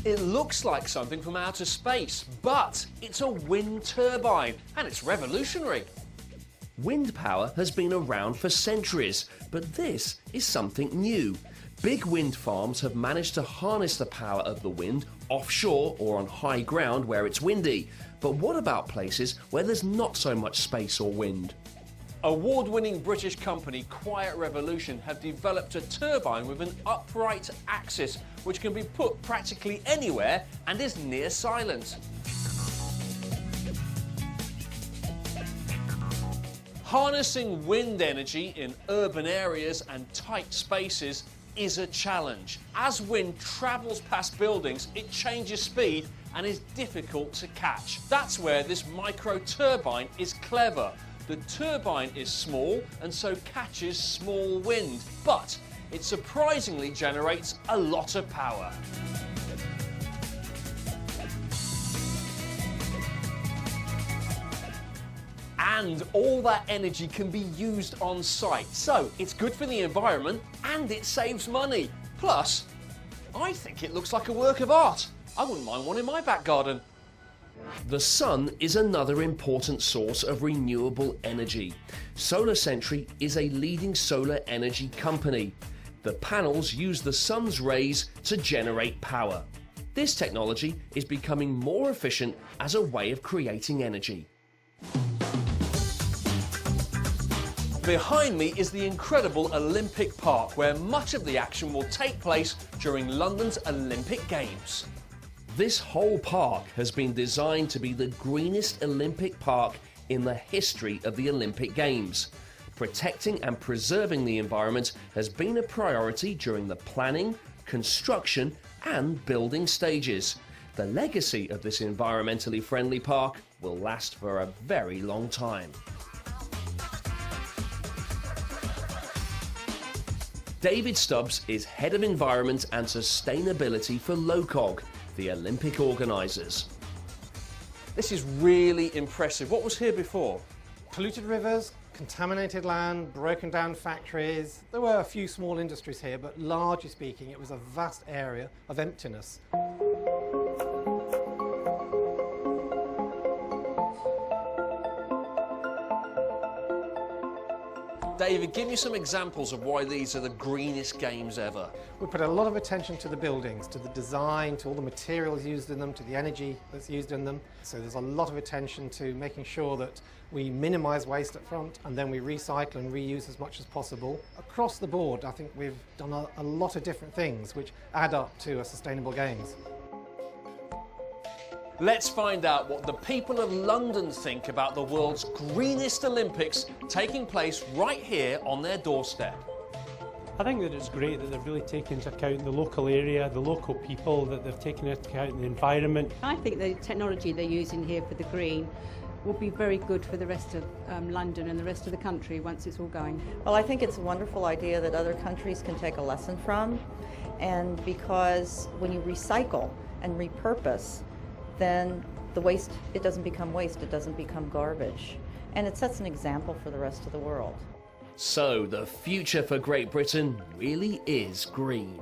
It looks like something from outer space, but it's a wind turbine, and it's revolutionary. Wind power has been around for centuries, but this is something new. Big wind farms have managed to harness the power of the wind offshore or on high ground where it's windy. But what about places where there's not so much space or wind? Award-winning British company Quiet Revolution have developed a turbine with an upright axis which can be put practically anywhere and is near silent. Harnessing wind energy in urban areas and tight spaces is a challenge. As wind travels past buildings, it changes speed and is difficult to catch. That's where this micro turbine is clever. The turbine is small and so catches small wind, but it surprisingly generates a lot of power. And all that energy can be used on site. So it's good for the environment and it saves money. Plus, I think it looks like a work of art. I wouldn't mind one in my back garden. The sun is another important source of renewable energy. Solar Sentry is a leading solar energy company. The panels use the sun's rays to generate power. This technology is becoming more efficient as a way of creating energy. Behind me is the incredible Olympic Park, where much of the action will take place during London's Olympic Games. This whole park has been designed to be the greenest Olympic park in the history of the Olympic Games. Protecting and preserving the environment has been a priority during the planning, construction and building stages. The legacy of this environmentally friendly park will last for a very long time. David Stubbs is Head of Environment and Sustainability for LOCOG, the Olympic organisers. This is really impressive. What was here before? Polluted rivers, contaminated land, broken down factories. There were a few small industries here, but largely speaking, it was a vast area of emptiness. David, give me some examples of why these are the greenest games ever. We put a lot of attention to the buildings, to the design, to all the materials used in them, to the energy that's used in them. So there's a lot of attention to making sure that we minimise waste up front and then we recycle and reuse as much as possible. Across the board, I think we've done a lot of different things which add up to a sustainable games. Let's find out what the people of London think about the world's greenest Olympics taking place right here on their doorstep. I think that it's great that they've really taken into account the local area, the local people, that they've taken into account the environment. I think the technology they're using here for the green will be very good for the rest of London and the rest of the country once it's all going. Well, I think it's a wonderful idea that other countries can take a lesson from, and because when you recycle and repurpose, then the waste, it doesn't become waste, it doesn't become garbage. And it sets an example for the rest of the world. So the future for Great Britain really is green.